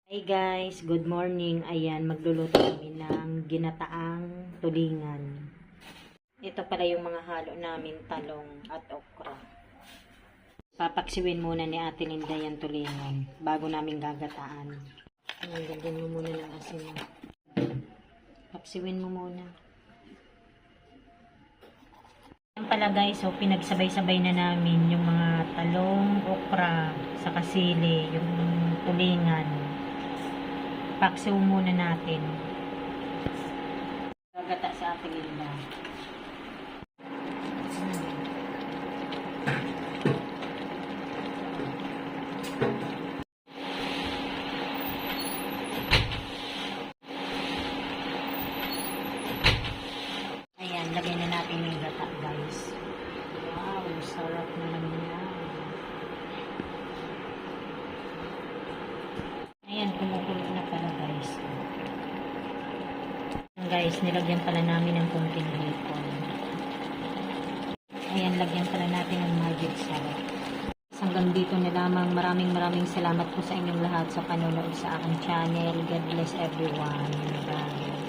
Hi guys, good morning. Ayan, magluluto kami ng ginataang tulingan. Ito pala yung mga halo namin, talong at okra. Papaksiwin muna ni Ate Linda yung tulingan bago namin gagataan. Ayan, gagawin mo muna ng asin. Paksiwin mo muna. Ayan pala guys, so pinagsabay-sabay na namin yung mga talong, okra, sa kasili, yung tulingan. Paksiw muna natin. Gagata sa ating Linda. Ayan, lagay na natin yung gata guys. Wow, sarap na naman yan. Ayan, kumukulo na pala guys. Guys, nilagyan pala namin ng kunting hipon. Ayan, lagyan pala natin ng magic sarap. Hanggang dito na lamang. Maraming salamat po sa inyong lahat sa panonood sa aking channel. God bless everyone. Bye.